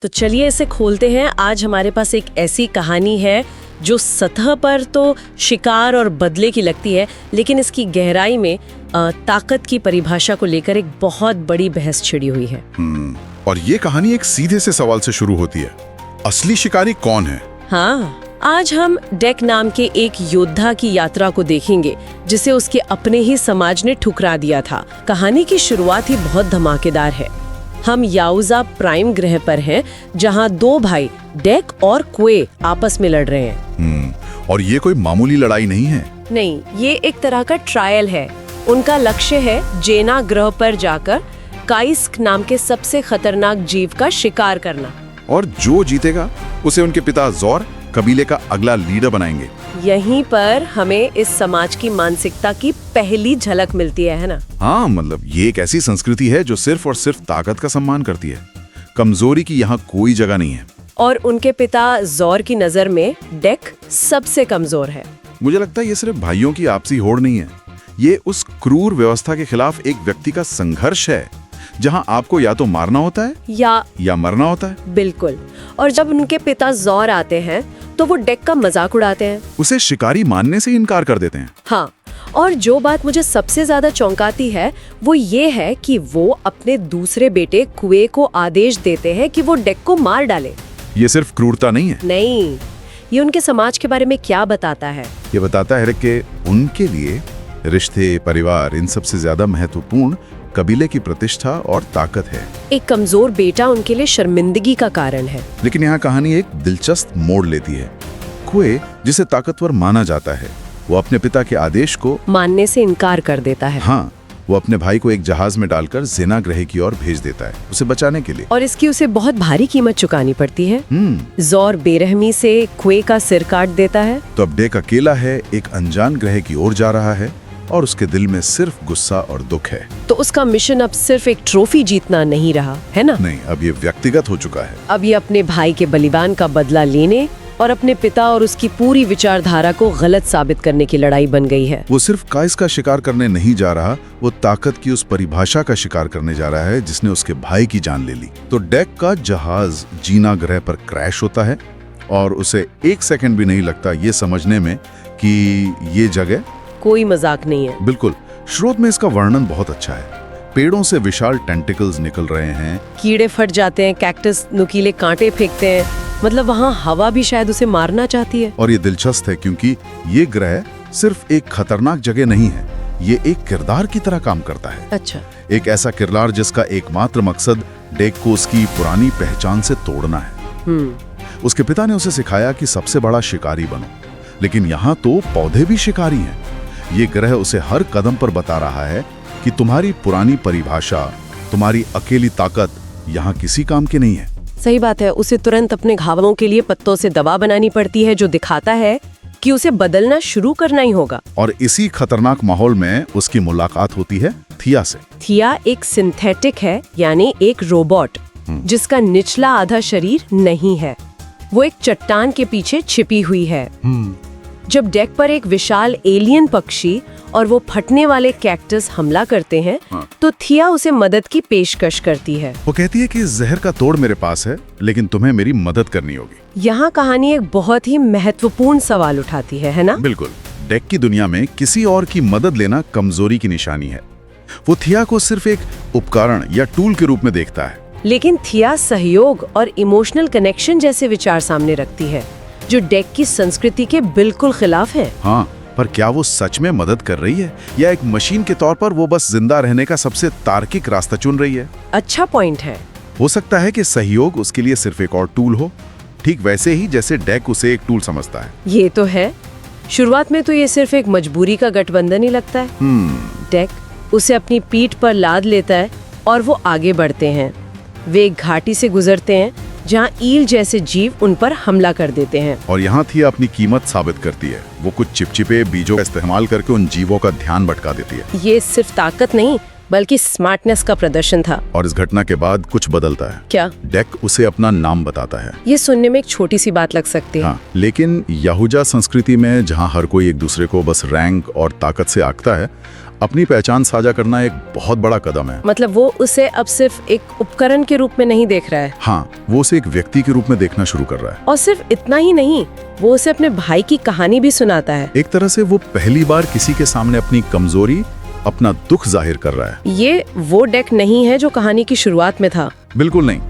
तो चलिए इसे खोलते हैं। आज हमारे पास एक ऐसी कहानी है जो सतह पर तो शिकार और बदले की लगती है, लेकिन इसकी गहराई में ताकत की परिभाषा को लेकर एक बहुत बड़ी बहस छिड़ी हुई है। और ये कहानी एक सीधे से सवाल से शुरू होती है, असली शिकारी कौन है? हाँ, आज हम डेक नाम के एक योद्धा की यात्रा को देखेंगे जिसे उसके अपने ही समाज ने ठुकरा दिया था। कहानी की शुरुआत ही बहुत धमाकेदार है। हम याउजा प्राइम ग्रह पर हैं, जहां दो भाई डेक और क्वे आपस में लड़ रहे हैं। और ये कोई मामूली लड़ाई नहीं है। नहीं, ये एक तरह का ट्रायल है। उनका लक्ष्य है जेना ग्रह पर जाकर काइस्क नाम के सबसे खतरनाक जीव का शिकार करना। और जो जीतेगा उसे उनके पिता ज़ोर कबीले का अगला लीडर बनाएंगे। यहीं पर हमें इस समाज की मानसिकता की पहली झलक मिलती है ना? हाँ, मतलब ये एक ऐसी संस्कृति है जो सिर्फ और सिर्फ ताकत का सम्मान करती है। कमजोरी की यहाँ कोई जगह नहीं है। और उनके पिता ज़ोर की नजर में डेक सबसे कमजोर है। मुझे लगता है ये सिर्फ भाइयों की आपसी होड़ नहीं है, ये उस क्रूर व्यवस्था के खिलाफ एक व्यक्ति का संघर्ष है, जहां आपको या तो मारना होता है या मरना होता है। बिल्कुल। और जब उनके पिता ज़ोर आते हैं तो वो डेक का मजाक उड़ाते हैं, उसे शिकारी मानने से इनकार कर देते हैं। हाँ, और जो बात मुझे सबसे ज्यादा चौंकाती है वो ये है कि वो अपने दूसरे बेटे क्वे को आदेश देते हैं कि वो डेक को मार डाले। ये सिर्फ क्रूरता नहीं है। नहीं, ये उनके समाज के बारे में क्या बताता है? ये बताता है कि उनके लिए रिश्ते, परिवार, इन सबसे ज्यादा महत्वपूर्ण कबीले की प्रतिष्ठा और ताकत है। एक कमजोर बेटा उनके लिए शर्मिंदगी का कारण है। लेकिन यहाँ कहानी एक दिलचस्प मोड़ लेती है। क्वे, जिसे ताकतवर माना जाता है, वो अपने पिता के आदेश को मानने से इनकार कर देता है। हाँ, वो अपने भाई को एक जहाज में डालकर जेना ग्रह की ओर भेज देता है, उसे बचाने के लिए। और इसकी उसे बहुत भारी कीमत चुकानी पड़ती है। ज़ोर बेरहमी से क्वे का सिर काट देता है। तो अब डेक अकेला है, एक अनजान ग्रह की ओर जा रहा है और उसके दिल में सिर्फ गुस्सा और दुख है। तो उसका मिशन अब सिर्फ एक ट्रॉफी जीतना नहीं रहा है ना? नहीं, अब ये व्यक्तिगत हो चुका है। अब ये अपने भाई के बलिदान का बदला लेने और अपने पिता और उसकी पूरी विचारधारा को गलत साबित करने की लड़ाई बन गई है। वो सिर्फ काइस का शिकार करने नहीं जा रहा, वो ताकत की उस परिभाषा का शिकार करने जा रहा है जिसने उसके भाई की जान ले ली। तो डेक का जहाज जीना ग्रह पर क्रैश होता है और उसे एक सेकंड भी नहीं लगता ये समझने में कि ये जगह कोई मजाक नहीं है। बिल्कुल। स्रोत में इसका वर्णन बहुत अच्छा है। पेड़ों से विशाल टेंटिकल्स निकल रहे हैं, कीड़े फट जाते हैं, कैक्टस नुकीले कांटे फेंकते हैं, मतलब वहाँ हवा भी शायद उसे मारना चाहती है। और ये दिलचस्प है क्योंकि ये ग्रह सिर्फ एक खतरनाक जगह नहीं है, ये एक किरदार की तरह काम करता है। अच्छा। एक ऐसा किरदार जिसका एकमात्र मकसद डेक को उसकी पुरानी पहचान से तोड़ना है। उसके पिता ने उसे सिखाया कि सबसे बड़ा शिकारी बनो, लेकिन यहाँ तो पौधे भी शिकारी हैं। ये ग्रह उसे हर कदम पर बता रहा है कि तुम्हारी पुरानी परिभाषा, तुम्हारी अकेली ताकत यहाँ किसी काम की नहीं है। सही बात है। उसे तुरंत अपने घावों के लिए पत्तों से दवा बनानी पड़ती है, जो दिखाता है कि उसे बदलना शुरू करना ही होगा। और इसी खतरनाक माहौल में उसकी मुलाकात होती है थिया से। थिया एक सिंथेटिक है, यानी एक रोबोट जिसका निचला आधा शरीर नहीं है। वो एक चट्टान के पीछे छिपी हुई है। जब डेक पर एक विशाल एलियन पक्षी और वो फटने वाले कैक्टस हमला करते हैं, तो थिया उसे मदद की पेशकश करती है। वो कहती है कि जहर का तोड़ मेरे पास है, लेकिन तुम्हें मेरी मदद करनी होगी। यहाँ कहानी एक बहुत ही महत्वपूर्ण सवाल उठाती है ना? बिल्कुल। डेक की दुनिया में किसी और की मदद लेना कमजोरी की निशानी है। वो थिया को सिर्फ एक उपकरण या टूल के रूप में देखता है। लेकिन थिया सहयोग और इमोशनल कनेक्शन जैसे विचार सामने रखती है, जो डेक की संस्कृति के बिल्कुल खिलाफ है। हाँ, पर क्या वो सच में मदद कर रही है या एक मशीन के तौर पर वो बस जिंदा रहने का सबसे तार्किक रास्ता चुन रही है? अच्छा पॉइंट है। हो सकता है कि सहयोग उसके लिए सिर्फ एक और टूल हो, ठीक वैसे ही जैसे डेक उसे एक टूल समझता है। ये तो है। शुरुआत में तो ये सिर्फ एक मजबूरी का गठबंधन ही लगता है। डेक उसे अपनी पीठ पर लाद लेता है और वो आगे बढ़ते हैं। वे एक घाटी से गुजरते हैं जहाँ ईल जैसे जीव उन पर हमला कर देते हैं। और यहाँ थी अपनी कीमत साबित करती है। वो कुछ चिपचिपे बीजों का इस्तेमाल करके उन जीवों का ध्यान भटका देती है। ये सिर्फ ताकत नहीं बल्कि स्मार्टनेस का प्रदर्शन था। और इस घटना के बाद कुछ बदलता है। क्या? डेक उसे अपना नाम बताता है। ये सुनने में एक छोटी सी बात लग सकती है। हाँ, लेकिन याहुजा संस्कृति में जहाँ हर कोई एक दूसरे को बस रैंक और ताकत से आंकता है, अपनी पहचान साझा करना एक बहुत बड़ा कदम है। मतलब वो उसे अब सिर्फ एक उपकरण के रूप में नहीं देख रहा है। हाँ, वो उसे एक व्यक्ति के रूप में देखना शुरू कर रहा है। और सिर्फ इतना ही नहीं, वो उसे अपने भाई की कहानी भी सुनाता है। एक तरह से वो पहली बार किसी के सामने अपनी कमजोरी, अपना दुख जाहिर कर रहा है। ये वो डेक नहीं है जो कहानी की शुरुआत में था। बिल्कुल नहीं।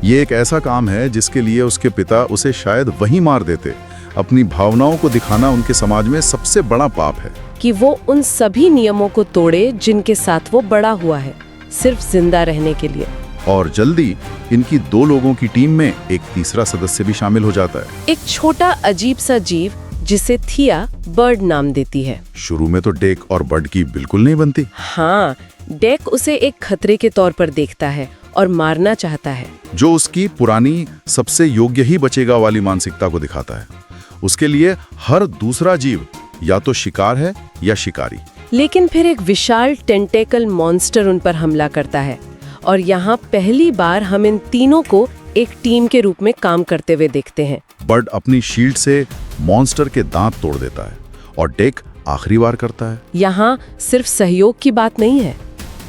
ये एक ऐसा काम है जिसके लिए उसके पिता उसे शायद वहीं मार देते। अपनी भावनाओं को दिखाना उनके समाज में सबसे बड़ा पाप है। कि वो उन सभी नियमों को तोड़े जिनके साथ वो बड़ा हुआ है, सिर्फ जिंदा रहने के लिए। और जल्दी इनकी 2 लोगों की टीम में एक तीसरा सदस्य भी शामिल हो जाता है। एक छोटा अजीब सा जीव जिसे थिया बर्ड नाम देती है। शुरू में तो डेक और बर्ड की बिल्कुल नहीं बनती। हाँ, डेक उसे एक खतरे के तौर पर देखता है और मारना चाहता है, जो उसकी पुरानी सबसे योग्य ही बचेगा वाली मानसिकता को दिखाता है। उसके लिए हर दूसरा जीव या तो शिकार है या शिकारी। लेकिन फिर एक विशाल टेंटेकल मॉन्स्टर उन पर हमला करता है और यहाँ पहली बार हम इन तीनों को एक टीम के रूप में काम करते हुए देखते हैं। बर्ड अपनी शील्ड से मॉन्स्टर के दांत तोड़ देता है और डेक आखिरी बार करता है। यहाँ सिर्फ सहयोग की बात नहीं है,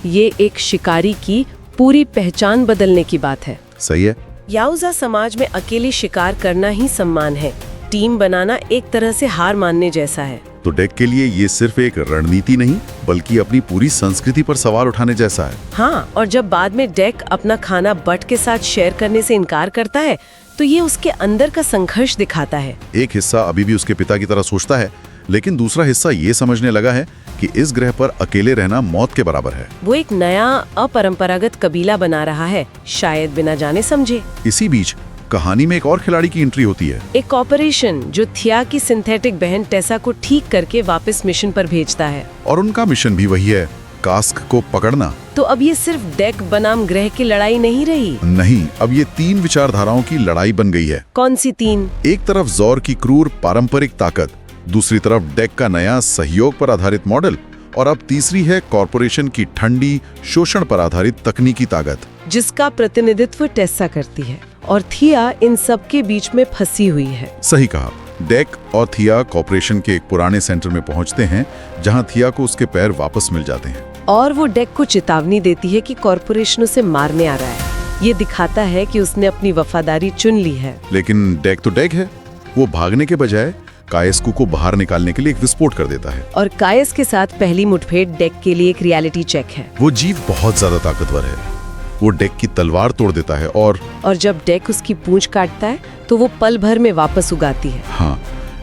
ये एक शिकारी की पूरी पहचान बदलने की बात है। सही है। याओजा समाज में अकेले शिकार करना ही सम्मान है। टीम बनाना एक तरह से हार मानने जैसा है। तो डेक के लिए ये सिर्फ एक रणनीति नहीं, बल्कि अपनी पूरी संस्कृति पर सवाल उठाने जैसा है। हाँ, और जब बाद में डेक अपना खाना बट के साथ शेयर करने से इनकार करता है, तो ये उसके अंदर का संघर्ष दिखाता है। एक हिस्सा अभी भी उसके पिता की तरह सोचता है, लेकिन दूसरा हिस्सा ये समझने लगा है कि इस ग्रह पर अकेले रहना मौत के बराबर है। वो एक नया अपरंपरागत कबीला बना रहा है, शायद बिना जाने समझे। इसी बीच कहानी में एक और खिलाड़ी की एंट्री होती है। एक ऑपरेशन जो थिया की सिंथेटिक बहन टेसा को ठीक करके वापस मिशन पर भेजता है। और उनका मिशन भी वही है, कास्क को पकड़ना। तो अब ये सिर्फ डेक बनाम ग्रह की लड़ाई नहीं रही। नहीं, अब ये 3 विचारधाराओं की लड़ाई बन गई है। कौन सी 3? एक तरफ ज़ोर की क्रूर पारंपरिक ताकत, दूसरी तरफ डेक का नया सहयोग पर आधारित मॉडल, और अब तीसरी है कॉरपोरेशन की ठंडी शोषण पर आधारित तकनीकी ताकत, जिसका प्रतिनिधित्व टेसा करती है। और थिया इन सब के बीच में फंसी हुई है। सही कहा। डेक और थिया कॉरपोरेशन के एक पुराने सेंटर में पहुंचते हैं, जहां थिया को उसके पैर वापस मिल जाते हैं। और वो डेक को चेतावनी देती है कि कॉरपोरेशन उसे मारने आ रहा है। ये दिखाता है कि उसने अपनी वफादारी चुन ली है। लेकिन डेक तो डेक है। वो भागने के बजाय कायस्कू को बाहर निकालने के लिए एक विस्फोट कर देता है। और कायस के साथ पहली मुठभेड़ डेक के लिए एक रियलिटी चेक है। वो जीव बहुत ज्यादा ताकतवर है। वो डेक की तलवार तोड़ देता है और जब डेक उसकी पूंछ काटता है तो वो पल भर में वापस उगाती है। हाँ,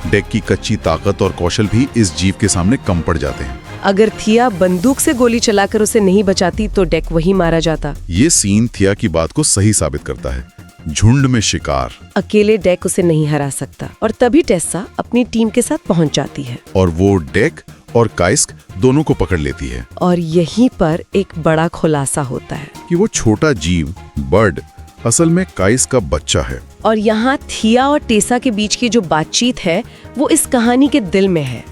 डेक की कच्ची ताकत और कौशल भी इस जीव के सामने कम पड़ जाते हैं। अगर थिया बंदूक से गोली चलाकर उसे नहीं बचाती तो डेक वहीं मारा जाता। ये सीन थिया की बात को सही साबित करता है। झुंड में शिकार, अकेले डेक उसे नहीं हरा सकता। और तभी टेसा अपनी टीम के साथ पहुंच जाती है और वो डेक और काइस्क दोनों को पकड़ लेती है। और यहीं पर एक बड़ा खुलासा होता है कि वो छोटा जीव बर्ड असल में काइस्क का बच्चा है। और यहाँ थिया और टेसा के बीच की जो बातचीत है वो इस कहानी के दिल में है।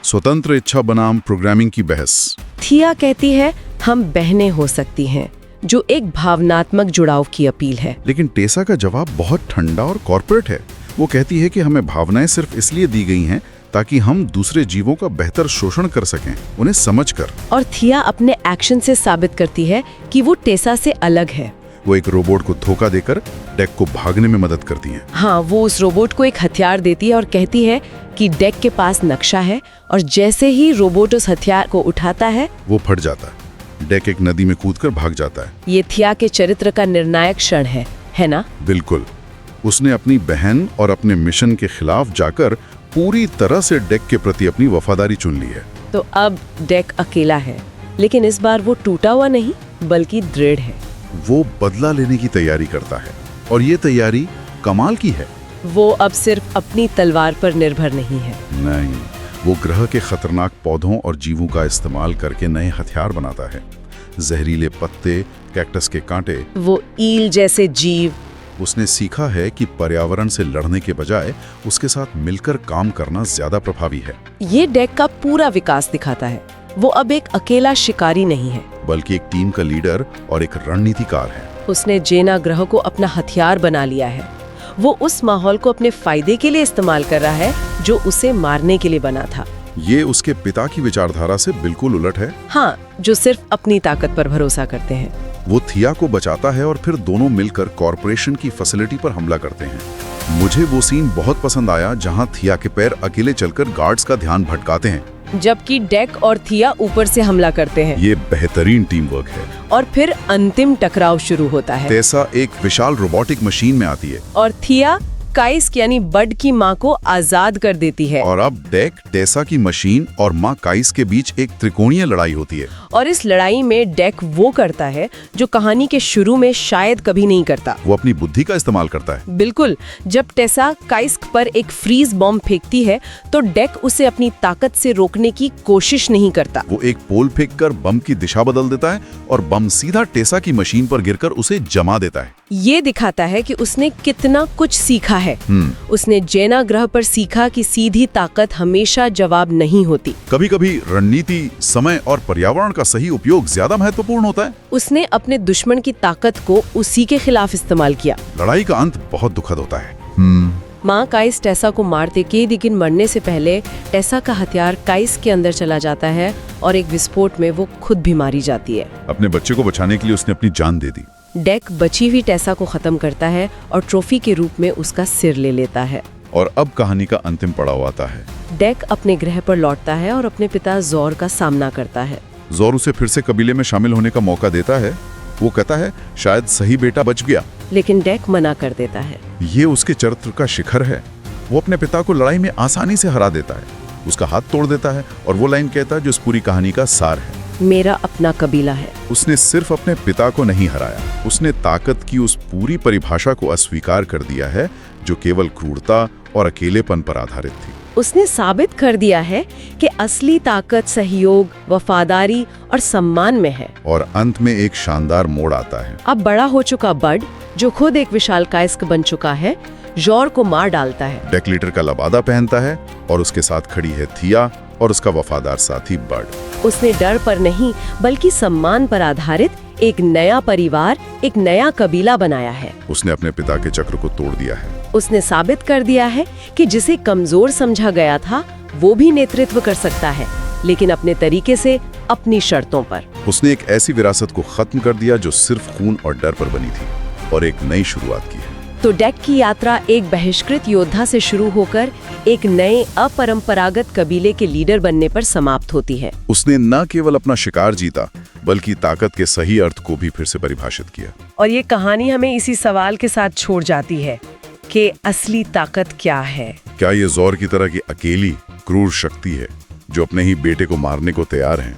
स्वतंत्र इच्छा बनाम प्रोग्रामिंग की बहस। थिया कहती है हम बहनें हो सकती हैं, जो एक भावनात्मक जुड़ाव की अपील है। लेकिन टेसा का जवाब बहुत ठंडा और कॉर्पोरेट है। वो कहती है कि हमें भावनाएं सिर्फ इसलिए दी गई हैं ताकि हम दूसरे जीवों का बेहतर शोषण कर सकें, उन्हें समझकर। और थिया अपने एक्शन से साबित करती है कि वो टेसा से अलग है। वो एक रोबोट को धोखा देकर डेक को भागने में मदद करती हैं। हाँ, वो उस रोबोट को एक हथियार देती है और कहती है कि डेक के पास नक्शा है, और जैसे ही रोबोट उस हथियार को उठाता है वो फट जाता है। डेक एक नदी में कूदकर भाग जाता है। ये थिया के चरित्र का निर्णायक क्षण है ना? बिल्कुल। उसने अपनी बहन और अपने मिशन के खिलाफ जाकर पूरी तरह से डेक के प्रति अपनी वफादारी चुन ली है। तो अब डेक अकेला है, लेकिन इस बार वो टूटा हुआ नहीं बल्कि दृढ़ है। वो बदला लेने की तैयारी करता है, और ये तैयारी कमाल की है। वो अब सिर्फ अपनी तलवार पर निर्भर नहीं है। नहीं, वो ग्रह के खतरनाक पौधों और जीवों का इस्तेमाल करके नए हथियार बनाता है। जहरीले पत्ते, कैक्टस के कांटे, वो ईल जैसे जीव। उसने सीखा है कि पर्यावरण से लड़ने के बजाय उसके साथ मिलकर काम करना ज्यादा प्रभावी है। ये डेक का पूरा विकास दिखाता है। वो अब एक अकेला शिकारी नहीं है, बल्कि एक टीम का लीडर और एक रणनीतिकार है। उसने जेना ग्रह को अपना हथियार बना लिया है। वो उस माहौल को अपने फायदे के लिए इस्तेमाल कर रहा है जो उसे मारने के लिए बना था। ये उसके पिता की विचारधारा से बिल्कुल उलट है। हाँ, जो सिर्फ अपनी ताकत पर भरोसा करते हैं। वो थिया को बचाता है और फिर दोनों मिलकर कॉरपोरेशन की फैसिलिटी पर हमला करते हैं। मुझे वो सीन बहुत पसंद आया जहां थिया के पैर अकेले चलकर गार्ड्स का ध्यान भटकाते हैं, जबकि डेक और थिया ऊपर से हमला करते हैं। ये बेहतरीन टीम वर्क है। और फिर अंतिम टकराव शुरू होता है। टेसा एक विशाल रोबोटिक मशीन में आती है और थिया काइस्क यानी बड की माँ को आजाद कर देती है। और अब डेक, टेसा की मशीन और माँ काइस के बीच एक त्रिकोणीय लड़ाई होती है। और इस लड़ाई में डेक वो करता है जो कहानी के शुरू में शायद कभी नहीं करता। वो अपनी बुद्धि का इस्तेमाल करता है। बिल्कुल। जब टेसा काइस्क पर एक फ्रीज बॉम्ब फेंकती है तो डेक उसे अपनी ताकत से रोकने की कोशिश नहीं करता। वो एक पोल फेंककर बम की दिशा बदल देता है और बम सीधा टेसा की मशीन पर गिरकर उसे जमा देता है। ये दिखाता है कि उसने कितना कुछ सीखा है। उसने जेना ग्रह पर सीखा कि सीधी ताकत हमेशा जवाब नहीं होती। कभी-कभी रणनीति, समय और पर्यावरण का सही उपयोग ज्यादा महत्वपूर्ण होता है। उसने अपने दुश्मन की ताकत को उसी के खिलाफ इस्तेमाल किया। लड़ाई का अंत बहुत दुखद होता है। माँ काइस टेसा को मारते के, लेकिन मरने से पहले टेसा का हथियार काइस के अंदर चला जाता है और एक विस्फोट में वो खुद भी मारी जाती है। अपने बच्चे को बचाने के लिए उसने अपनी जान दे दी। डेक बची हुई टेसा को खत्म करता है और ट्रॉफी के रूप में उसका सिर ले लेता है। और अब कहानी का अंतिम पड़ाव आता है। डेक अपने ग्रह पर लौटता है और अपने पिता जोर का सामना करता है। जोर उसे फिर से कबीले में शामिल होने का मौका देता है। वो कहता है शायद सही बेटा बच गया, लेकिन डेक मना कर देता है। ये उसके चरित्र का शिखर है। वो अपने पिता को लड़ाई में आसानी से हरा देता है, उसका हाथ तोड़ देता है और वो लाइन कहता है जो इस पूरी कहानी का सार है, मेरा अपना कबीला है। उसने सिर्फ अपने पिता को नहीं हराया, उसने ताकत की उस पूरी परिभाषा को अस्वीकार कर दिया है जो केवल क्रूरता और अकेलेपन पर आधारित थी। उसने साबित कर दिया है कि असली ताकत सहयोग, वफादारी और सम्मान में है। और अंत में एक शानदार मोड़ आता है। अब बड़ा हो चुका बड, जो खुद एक विशाल काइस्क बन चुका है, जोर को मार डालता है। डेक लीटर का लबादा पहनता है और उसके साथ खड़ी है थिया और उसका वफादार साथी बड। उसने डर पर नहीं बल्कि सम्मान पर आधारित एक नया परिवार, एक नया कबीला बनाया है। उसने अपने पिता के चक्र को तोड़ दिया है। उसने साबित कर दिया है कि जिसे कमजोर समझा गया था वो भी नेतृत्व कर सकता है, लेकिन अपने तरीके से, अपनी शर्तों पर। उसने एक ऐसी विरासत को खत्म कर दिया जो सिर्फ खून और डर पर बनी थी और एक नई शुरुआत की है। तो डेक की यात्रा एक बहिष्कृत योद्धा से शुरू होकर एक नए अपरंपरागत कबीले के लीडर बनने पर समाप्त होती है। उसने न केवल अपना शिकार जीता बल्कि ताकत के सही अर्थ को भी फिर से परिभाषित किया। और ये कहानी हमें इसी सवाल के साथ छोड़ जाती है कि असली ताकत क्या है। क्या ये जोर की तरह की अकेली क्रूर शक्ति है जो अपने ही बेटे को मारने को तैयार है,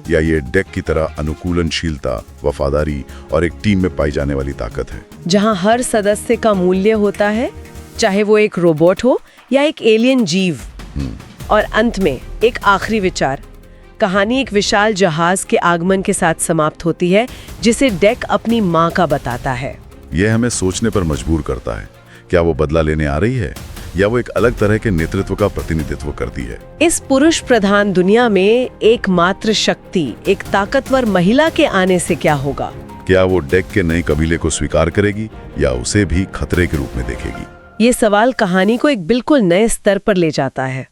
या ये डेक की तरह अनुकूलनशीलता, वफादारी और एक टीम में पाई जाने वाली ताकत है, जहां हर सदस्य का मूल्य होता है, चाहे वो एक रोबोट हो या एक एलियन जीव। और अंत में एक आखिरी विचार, कहानी एक विशाल जहाज के आगमन के साथ समाप्त होती है जिसे डेक अपनी माँ का बताता है। यह हमें सोचने पर मजबूर करता है, क्या वो बदला लेने आ रही है या वो एक अलग तरह के नेतृत्व का प्रतिनिधित्व करती है। इस पुरुष प्रधान दुनिया में एकमात्र शक्ति, एक ताकतवर महिला के आने से क्या होगा? क्या वो डेक के नए कबीले को स्वीकार करेगी या उसे भी खतरे के रूप में देखेगी? ये सवाल कहानी को एक बिल्कुल नए स्तर पर ले जाता है।